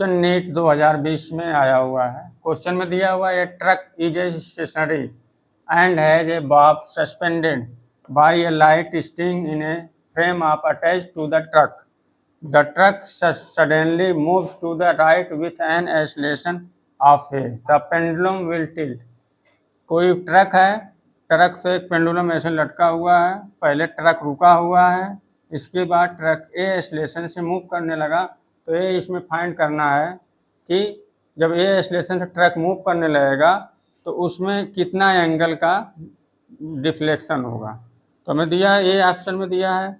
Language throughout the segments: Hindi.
क्वेश्चन नीट 2020 में आया हुआ है। क्वेश्चन में दिया हुआ है truck is a stationary and has a bob suspended by a light string in a frame of attached to the truck. The truck suddenly moves to the right with an acceleration of a, the pendulum will tilt. कोई ट्रक है, ट्रक से एक पेंडुलम ऐसे लटका हुआ है, पहले ट्रक रुका हुआ है, इसके बाद ट्रक ए एक्सेलरेशन से मूव करने लगा। तो ये इसमें फाइंड करना है कि जब ए एक्सेलरेशन से ट्रक मूव करने लगेगा तो उसमें कितना एंगल का डिफ्लेक्शन होगा। तो हमें दिया है, ए ऑप्शन में दिया है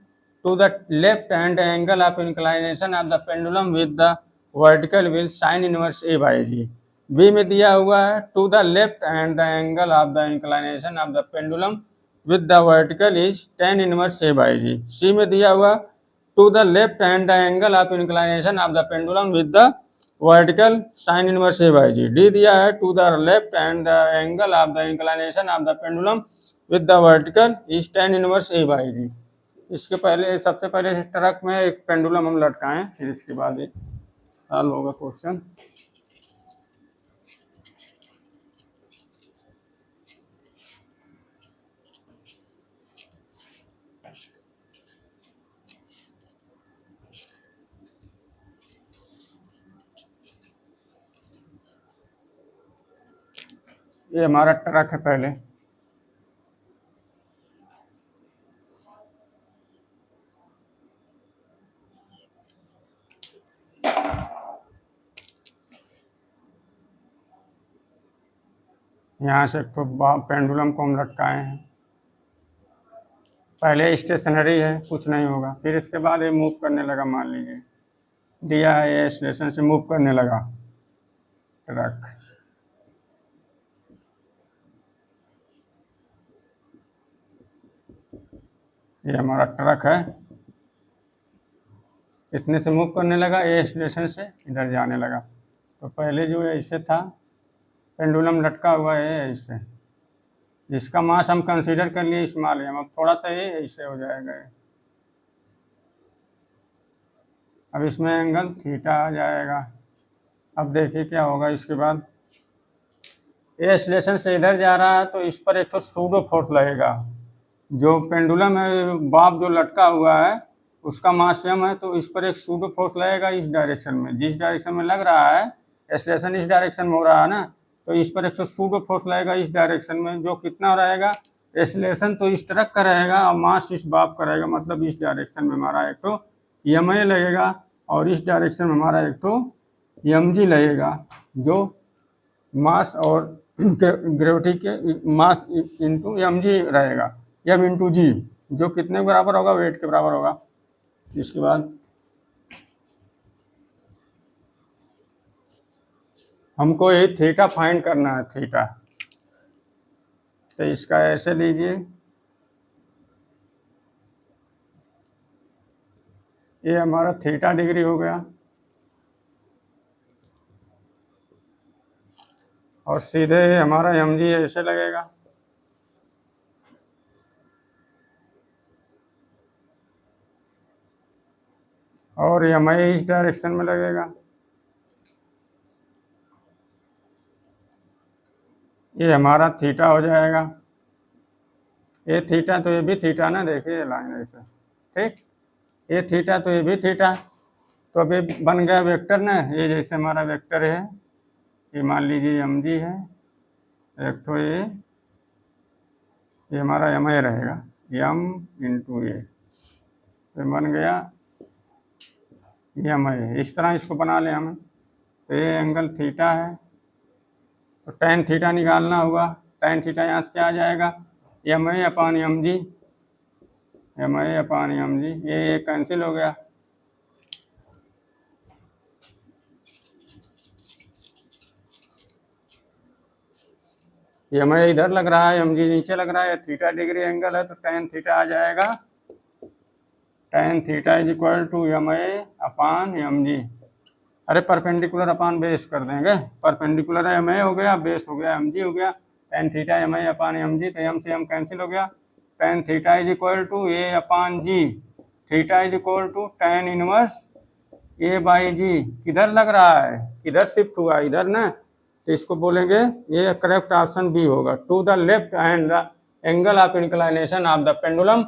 to the left hand angle of inclination of the pendulum with the vertical will sine inverse a by g. B में दिया हुआ है to the left hand the angle of the inclination of the pendulum with the vertical is tan inverse a by g. C में दिया हुआ to the left hand the angle of inclination of the pendulum with the vertical sine inverse a by g. D दिया है to the left hand the angle of the inclination of the pendulum with the vertical is tan inverse a by g. इसके पहले सबसे पहले इस ट्रक में एक पेंडुलम हम लटकाएं, फिर इसके बाद एक हल होगा क्वेश्चन। ये हमारा ट्रक है पहले, यहाँ से तो पेंडुलम को हम लटकाए हैं। पहले स्टेशनरी है, कुछ नहीं होगा, फिर इसके बाद ये मूव करने लगा। मान लीजिए दिया है ये स्टेशन से मूव करने लगा ट्रक। ये हमारा ट्रक है, इतने से मूव करने लगा, ये स्टेशन से इधर जाने लगा। तो पहले जो है ऐसे था, पेंडुलम लटका हुआ है ऐसे, इसका मास हम कंसीडर कर लिए स्मॉल एम। अब थोड़ा सा ये ऐसे हो जाएगा, अब इसमें एंगल थीटा आ जाएगा। अब देखिए क्या होगा इसके बाद, ये एक्सेलरेशन से इधर जा रहा है तो इस पर एक तो सूडो फोर्स लगेगा। जो पेंडुलम है, बॉब जो लटका हुआ है उसका मास m है, तो इस पर एक सूडो फोर्स लगेगा इस डायरेक्शन में। जिस डायरेक्शन में लग रहा है, एक्सेलरेशन इस डायरेक्शन में हो रहा है ना, तो इस पर एक तो सूडो फोर्स लगेगा इस डायरेक्शन में, जो कितना रहेगा, एक्सेलरेशन तो इस ट्रक का रहेगा और मास इस बॉब का रहेगा। मतलब इस डायरेक्शन में हमारा एक तो ma लगेगा और इस डायरेक्शन में हमारा एक तो mg लगेगा, जो मास और ग्रेविटी के मास इंटू mg रहेगा, m इंटू जी, जो कितने के बराबर होगा, वेट के बराबर होगा। इसके बाद हमको ये थीटा फाइंड करना है, थीटा। तो इसका ऐसे लीजिए, ये हमारा थीटा डिग्री हो गया और सीधे हमारा mg ऐसे लगेगा। और ma इस डायरेक्शन में लगेगा। ये हमारा थीटा हो जाएगा, ये थीटा तो ये भी थीटा ना, देखिए लाइन ऐसे, ठीक, ये थीटा तो ये भी थीटा। तो अब ये बन गया वेक्टर ना, ये जैसे हमारा वेक्टर है, ये मान लीजिए mg है, एक तो ये हमारा ma रहेगा, m इंटू ए, तो बन गया ma। इस तरह इसको बना लें हम। तो ये एंगल थीटा है, तो tan थीटा निकालना होगा। tan थीटा यहाँ से क्या आ जाएगा, ma upon mg, ma upon mg, ये कैंसिल हो गया। ma इधर लग रहा है, mg नीचे लग रहा है, थीटा डिग्री एंगल है, तो tan थीटा आ जाएगा, tan theta is equal to ma upon mg। अरे परपेंडिकुलर अपान बेस कर देंगे, परपेंडिकुलर ma हो गया, बेस हो गया mg हो गया, tan theta ma upon mg, तो m से m कैंसिल हो गया। tan theta is equal to a upon g, theta is equal to tan inverse a by g किधर लग रहा है, किधर शिफ्ट हुआ, इधर ना, तो इसको बोलेंगे ये करेक्ट ऑप्शन बी होगा। To the left end the angle of inclination of the pendulum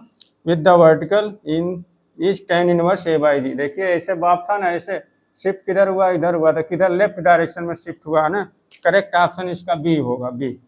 with the vertical in is tan inverse a by g. देखिए ऐसे बाप था ना, ऐसे शिफ्ट किधर हुआ, इधर हुआ, तो किधर लेफ्ट डायरेक्शन में शिफ्ट हुआ है ना, करेक्ट ऑप्शन इसका बी होगा, बी।